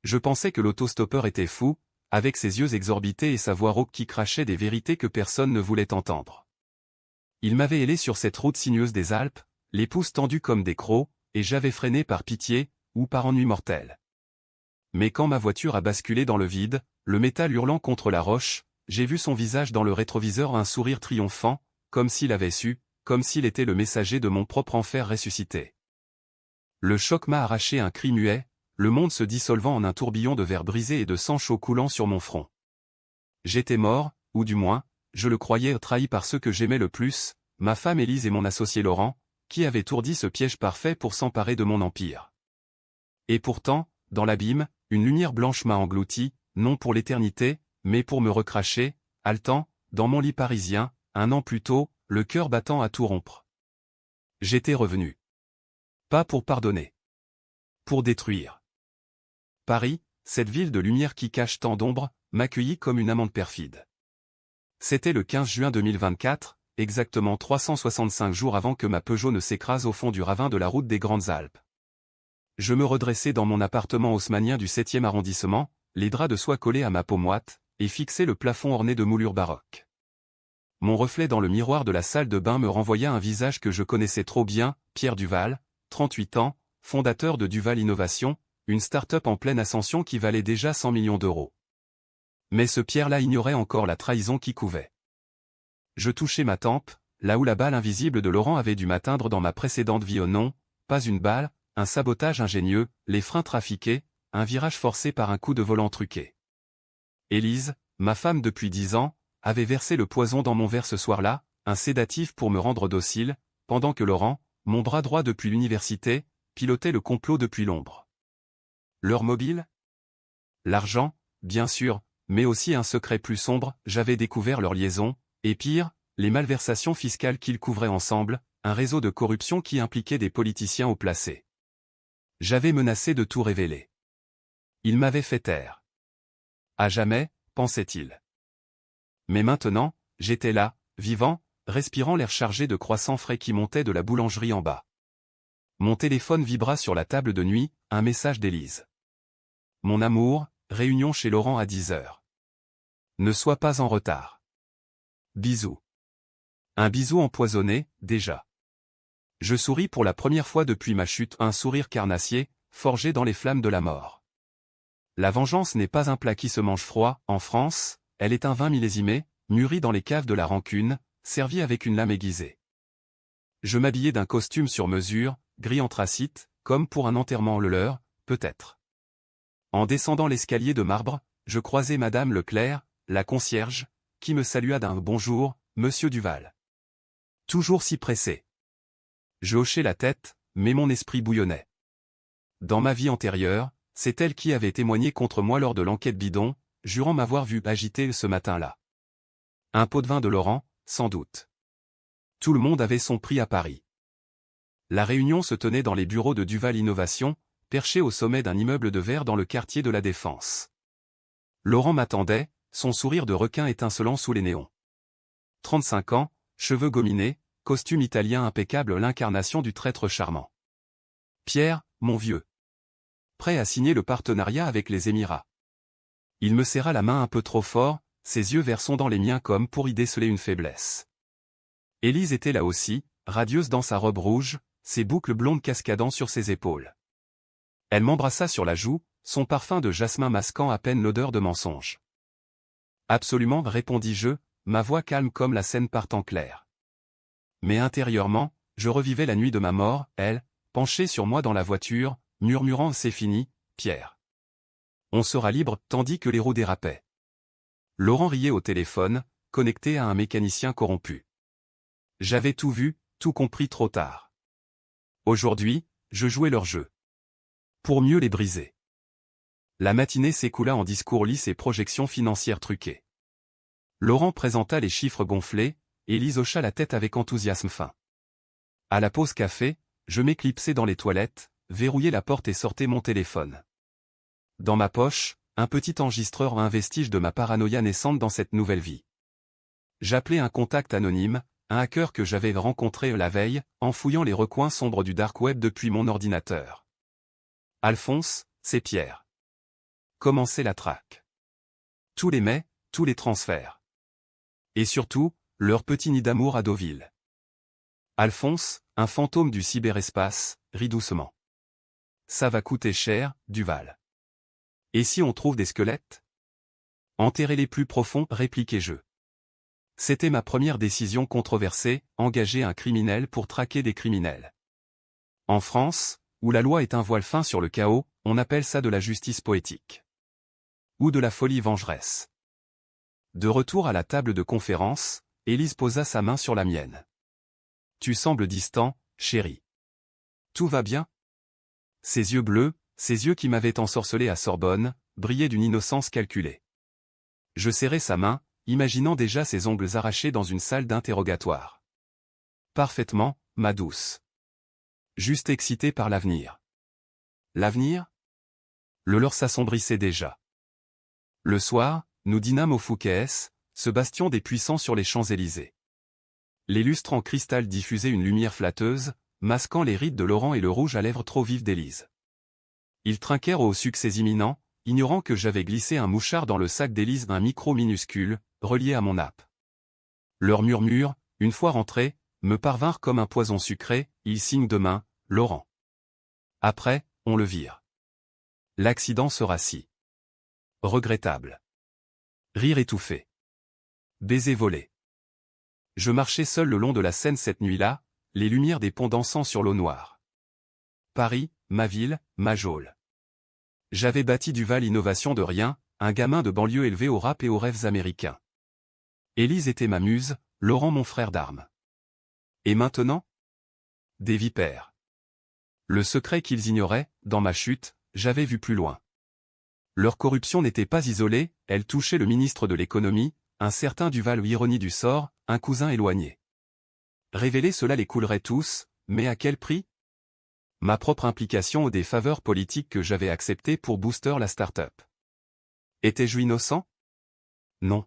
Je pensais que l'autostoppeur était fou, avec ses yeux exorbités et sa voix rauque qui crachait des vérités que personne ne voulait entendre. Il m'avait hélé sur cette route sinueuse des Alpes, les pouces tendus comme des crocs, et j'avais freiné par pitié, ou par ennui mortel. Mais quand ma voiture a basculé dans le vide, le métal hurlant contre la roche, j'ai vu son visage dans le rétroviseur, un sourire triomphant, comme s'il avait su, comme s'il était le messager de mon propre enfer ressuscité. Le choc m'a arraché un cri muet, le monde se dissolvant en un tourbillon de verre brisé et de sang chaud coulant sur mon front. J'étais mort, ou du moins, je le croyais, trahi par ceux que j'aimais le plus, ma femme Élise et mon associé Laurent, qui avaient ourdi ce piège parfait pour s'emparer de mon empire. Et pourtant, dans l'abîme, une lumière blanche m'a englouti, non pour l'éternité, mais pour me recracher, haletant, dans mon lit parisien, 1 an plus tôt, le cœur battant à tout rompre. J'étais revenu. Pas pour pardonner. Pour détruire. Paris, cette ville de lumière qui cache tant d'ombre, m'accueillit comme une amante perfide. C'était le 15 juin 2024, exactement 365 jours avant que ma Peugeot ne s'écrase au fond du ravin de la route des Grandes Alpes. Je me redressais dans mon appartement haussmannien du 7e arrondissement, les draps de soie collés à ma peau moite, et fixais le plafond orné de moulures baroques. Mon reflet dans le miroir de la salle de bain me renvoya un visage que je connaissais trop bien, Pierre Duval, 38 ans, fondateur de Duval Innovation, une start-up en pleine ascension qui valait déjà 100 millions d'euros. Mais ce Pierre-là ignorait encore la trahison qui couvait. Je touchais ma tempe, là où la balle invisible de Laurent avait dû m'atteindre dans ma précédente vie. Oh non, pas une balle, un sabotage ingénieux, les freins trafiqués, un virage forcé par un coup de volant truqué. Élise, ma femme depuis 10 ans, avait versé le poison dans mon verre ce soir-là, un sédatif pour me rendre docile, pendant que Laurent, mon bras droit depuis l'université, pilotait le complot depuis l'ombre. L'heure mobile ? L'argent, bien sûr, mais aussi un secret plus sombre, j'avais découvert leur liaison, et pire, les malversations fiscales qu'ils couvraient ensemble, un réseau de corruption qui impliquait des politiciens haut placés. J'avais menacé de tout révéler. Ils m'avaient fait taire. À jamais, pensait-il. Mais maintenant, j'étais là, vivant, respirant l'air chargé de croissants frais qui montait de la boulangerie en bas. Mon téléphone vibra sur la table de nuit, un message d'Élise. Mon amour, réunion chez Laurent à 10h. Ne sois pas en retard. Bisous. Un bisou empoisonné, déjà. Je souris pour la première fois depuis ma chute, un sourire carnassier, forgé dans les flammes de la mort. La vengeance n'est pas un plat qui se mange froid, en France, elle est un vin millésimé, mûri dans les caves de la rancune, servi avec une lame aiguisée. Je m'habillais d'un costume sur mesure, gris anthracite, comme pour un enterrement le leur, peut-être. En descendant l'escalier de marbre, je croisai Madame Leclerc, la concierge, qui me salua d'un « Bonjour, Monsieur Duval ». Toujours si pressé. Je hochai la tête, mais mon esprit bouillonnait. Dans ma vie antérieure, c'est elle qui avait témoigné contre moi lors de l'enquête bidon, jurant m'avoir vu agiter ce matin-là. Un pot de vin de Laurent, sans doute. Tout le monde avait son prix à Paris. La réunion se tenait dans les bureaux de Duval Innovation, perché au sommet d'un immeuble de verre dans le quartier de la Défense. Laurent m'attendait, son sourire de requin étincelant sous les néons. 35 ans, cheveux gominés, costume italien impeccable, l'incarnation du traître charmant. Pierre, mon vieux. Prêt à signer le partenariat avec les Émirats. Il me serra la main un peu trop fort, ses yeux verts sondant les miens comme pour y déceler une faiblesse. Élise était là aussi, radieuse dans sa robe rouge, ses boucles blondes cascadant sur ses épaules. Elle m'embrassa sur la joue, son parfum de jasmin masquant à peine l'odeur de mensonge. Absolument, répondis-je, ma voix calme comme la Seine partant claire. Mais intérieurement, je revivais la nuit de ma mort, elle, penchée sur moi dans la voiture, murmurant « C'est fini, Pierre. On sera libre » tandis que les roues dérapaient. Laurent riait au téléphone, connecté à un mécanicien corrompu. J'avais tout vu, tout compris trop tard. Aujourd'hui, je jouais leur jeu. Pour mieux les briser. La matinée s'écoula en discours lisses et projections financières truquées. Laurent présenta les chiffres gonflés, Élise hocha la tête avec enthousiasme fin. À la pause café, je m'éclipsai dans les toilettes, verrouillai la porte et sortais mon téléphone. Dans ma poche, un petit enregistreur, un vestige de ma paranoïa naissante dans cette nouvelle vie. J'appelais un contact anonyme, un hacker que j'avais rencontré la veille, en fouillant les recoins sombres du dark web depuis mon ordinateur. Alphonse, c'est Pierre. commençait la traque. Tous les mets, tous les transferts. Et surtout, leur petit nid d'amour à Deauville. Alphonse, un fantôme du cyberespace, rit doucement. Ça va coûter cher, Duval. Et si on trouve des squelettes? Enterrez-les plus profonds, répliquai-je. C'était ma première décision controversée, engager un criminel pour traquer des criminels. En France, où la loi est un voile fin sur le chaos, on appelle ça de la justice poétique. Ou de la folie vengeresse. De retour à la table de conférence, Élise posa sa main sur la mienne. Tu sembles distant, chéri. Tout va bien? Ses yeux bleus, ses yeux qui m'avaient ensorcelé à Sorbonne, brillaient d'une innocence calculée. Je serrai sa main, imaginant déjà ses ongles arrachés dans une salle d'interrogatoire. Parfaitement, ma douce. Juste excité par l'avenir. L'avenir? Le leur s'assombrissait déjà. Le soir, nous dînâmes au Fouquet's, ce bastion des puissants sur les Champs-Élysées. Les lustres en cristal diffusaient une lumière flatteuse, masquant les rides de Laurent et le rouge à lèvres trop vif d'Élise. Ils trinquèrent au succès imminent, ignorant que j'avais glissé un mouchard dans le sac d'Élise d'un micro minuscule, relié à mon nappe. Leurs murmures, une fois rentrés, me parvinrent comme un poison sucré, ils signent demain, Laurent. Après, on le vire. L'accident sera si regrettable. Rire étouffé. Baiser volé. Je marchais seul le long de la Seine cette nuit-là, les lumières des ponts dansant sur l'eau noire. Paris, ma ville, ma geôle. J'avais bâti Duval Innovation de rien, un gamin de banlieue élevé au rap et aux rêves américains. Élise était ma muse, Laurent mon frère d'armes. Et maintenant? Des vipères. Le secret qu'ils ignoraient, dans ma chute, j'avais vu plus loin. Leur corruption n'était pas isolée, elle touchait le ministre de l'économie, un certain Duval ou ironie du sort, un cousin éloigné. Révéler cela les coulerait tous, mais à quel prix? Ma propre implication ou des faveurs politiques que j'avais acceptées pour booster la start-up. Étais-je innocent? Non.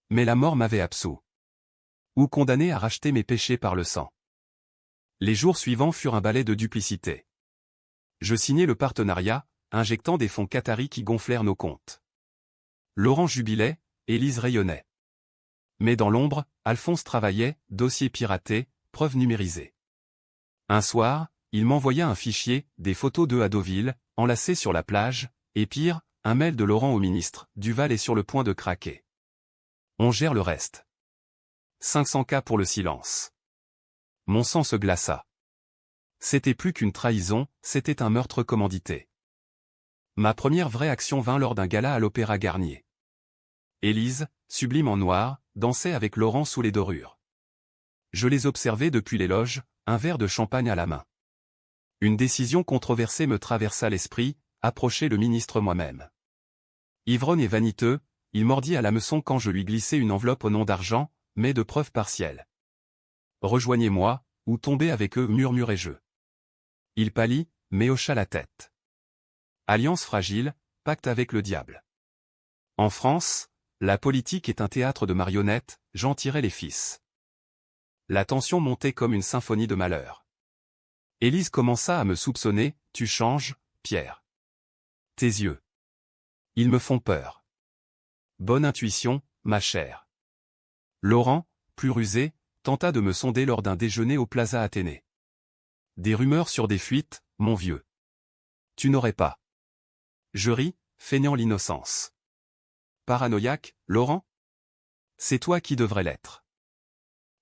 Mais la mort m'avait absous. Ou condamné à racheter mes péchés par le sang. Les jours suivants furent un balai de duplicité. Je signai le partenariat, injectant des fonds qataris qui gonflèrent nos comptes. Laurent jubilait, Élise rayonnait. Mais dans l'ombre, Alphonse travaillait, dossier piraté, preuves numérisées. Un soir, il m'envoya un fichier, des photos d'eux à Deauville, enlacés sur la plage, et pire, un mail de Laurent au ministre, Duval est sur le point de craquer. On gère le reste. 500K pour le silence. Mon sang se glaça. C'était plus qu'une trahison, c'était un meurtre commandité. Ma première vraie action vint lors d'un gala à l'Opéra Garnier. Élise, sublime en noir, dansait avec Laurent sous les dorures. Je les observais depuis les loges, un verre de champagne à la main. Une décision controversée me traversa l'esprit, approcher le ministre moi-même. Ivrogne et vaniteux, il mordit à l'hameçon quand je lui glissai une enveloppe au nom d'argent, mais de preuves partielles. Rejoignez-moi, ou tombez avec eux, murmurai-je. Il pâlit, mais hocha la tête. Alliance fragile, pacte avec le diable. En France, la politique est un théâtre de marionnettes, j'en tirais les fils. La tension montait comme une symphonie de malheur. Élise commença à me soupçonner, tu changes, Pierre. Tes yeux. Ils me font peur. Bonne intuition, ma chère. Laurent, plus rusé, tenta de me sonder lors d'un déjeuner au Plaza Athénée. Des rumeurs sur des fuites, mon vieux. Tu n'aurais pas. Je ris, feignant l'innocence. Paranoïaque, Laurent? C'est toi qui devrais l'être.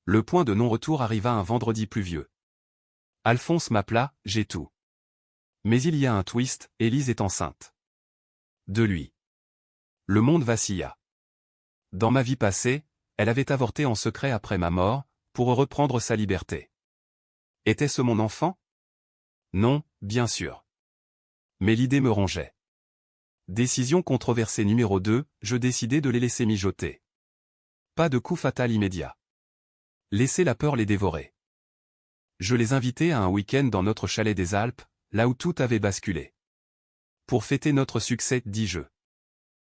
Le point de non-retour arriva un vendredi pluvieux. Alphonse m'appela, j'ai tout. Mais il y a un twist, Élise est enceinte. De lui. Le monde vacilla. Dans ma vie passée, elle avait avorté en secret après ma mort, pour reprendre sa liberté. Était-ce mon enfant? Non, bien sûr. Mais l'idée me rongeait. Décision controversée numéro 2, je décidai de les laisser mijoter. Pas de coup fatal immédiat. Laisser la peur les dévorer. Je les invitai à un week-end dans notre chalet des Alpes, là où tout avait basculé. Pour fêter notre succès, dis-je.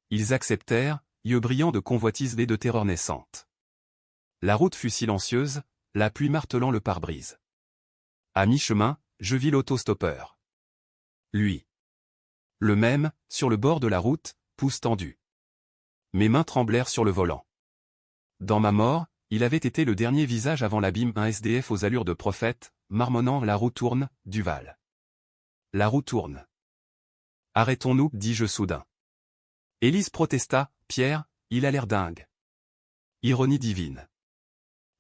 Ils acceptèrent, yeux brillants de convoitise et de terreur naissante. La route fut silencieuse, la pluie martelant le pare-brise. À mi-chemin, je vis l'autostoppeur. Lui. Le même, sur le bord de la route, pouce tendu. Mes mains tremblèrent sur le volant. Dans ma mort, il avait été le dernier visage avant l'abîme, un SDF aux allures de prophète, marmonnant « La roue tourne, Duval. La roue tourne. » Arrêtons-nous, dis-je soudain. Élise protesta, Pierre, il a l'air dingue. Ironie divine.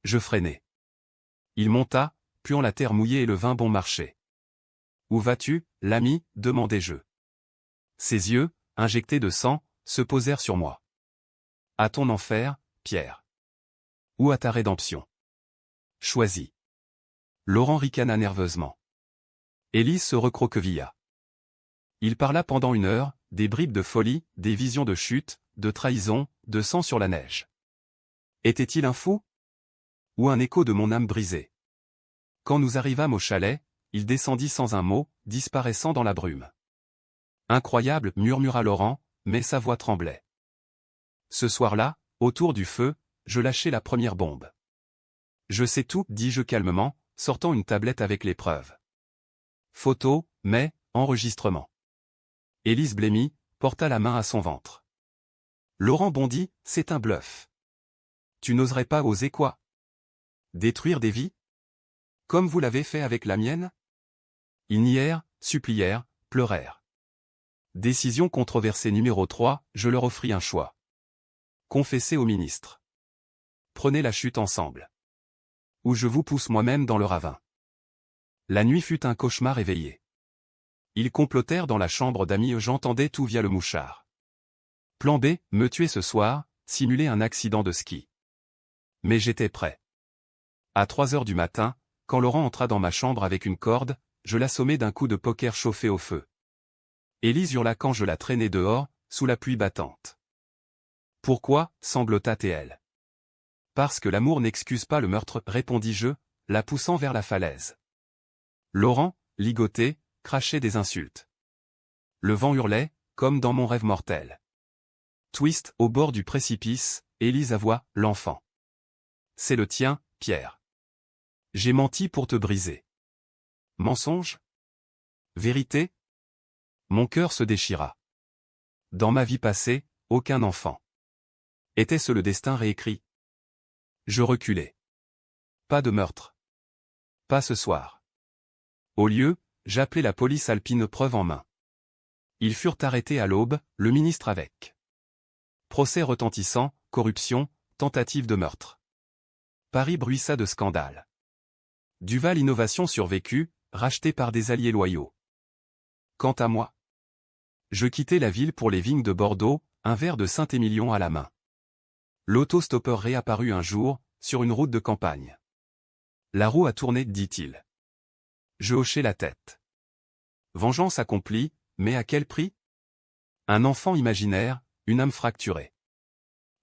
Je freinai. Il monta, puant la terre mouillée et le vin bon marché. Où vas-tu, l'ami, demandai-je. Ses yeux, injectés de sang, se posèrent sur moi. À ton enfer, Pierre. Ou à ta rédemption. Choisis. Laurent ricana nerveusement. Élise se recroquevilla. Il parla pendant 1 heure, des bribes de folie, des visions de chute, de trahison, de sang sur la neige. Était-il un fou? Ou un écho de mon âme brisée? Quand nous arrivâmes au chalet, il descendit sans un mot, disparaissant dans la brume. Incroyable, murmura Laurent, mais sa voix tremblait. Ce soir-là, autour du feu, je lâchai la première bombe. Je sais tout, dis-je calmement, sortant une tablette avec les preuves. Photos, mais, enregistrement. Élise blêmit, porta la main à son ventre. Laurent bondit, c'est un bluff. Tu n'oserais pas oser quoi? Détruire des vies? Comme vous l'avez fait avec la mienne? Ils nièrent, supplièrent, pleurèrent. Décision controversée numéro 3, je leur offris un choix. Confessez au ministre. Prenez la chute ensemble. Ou je vous pousse moi-même dans le ravin. La nuit fut un cauchemar éveillé. Ils complotèrent dans la chambre d'amis, j'entendais tout via le mouchard. Plan B, me tuer ce soir, simuler un accident de ski. Mais j'étais prêt. À 3 heures du matin, quand Laurent entra dans ma chambre avec une corde, je l'assommai d'un coup de poker chauffé au feu. Élise hurla quand je la traînai dehors, sous la pluie battante. Pourquoi, sanglota-t-elle. Parce que l'amour n'excuse pas le meurtre, répondis-je, la poussant vers la falaise. Laurent, ligoté, crachait des insultes. Le vent hurlait, comme dans mon rêve mortel. Twist, au bord du précipice, Élise avoua, l'enfant. C'est le tien, Pierre. J'ai menti pour te briser. Mensonge? Vérité? Mon cœur se déchira. Dans ma vie passée, aucun enfant. Était-ce le destin réécrit? Je reculai. Pas de meurtre. Pas ce soir. Au lieu, j'appelai la police alpine, preuve en main. Ils furent arrêtés à l'aube, le ministre avec. Procès retentissant, corruption, tentative de meurtre. Paris bruissa de scandale. Duval Innovation survécut, racheté par des alliés loyaux. Quant à moi, je quittai la ville pour les vignes de Bordeaux, un verre de Saint-Émilion à la main. L'autostoppeur réapparut un jour, sur une route de campagne. La roue a tourné, dit-il. Je hochai la tête. Vengeance accomplie, mais à quel prix? Un enfant imaginaire, une âme fracturée.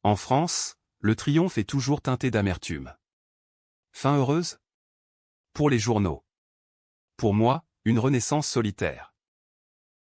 En France, le triomphe est toujours teinté d'amertume. Fin heureuse? Pour les journaux. Pour moi, une renaissance solitaire.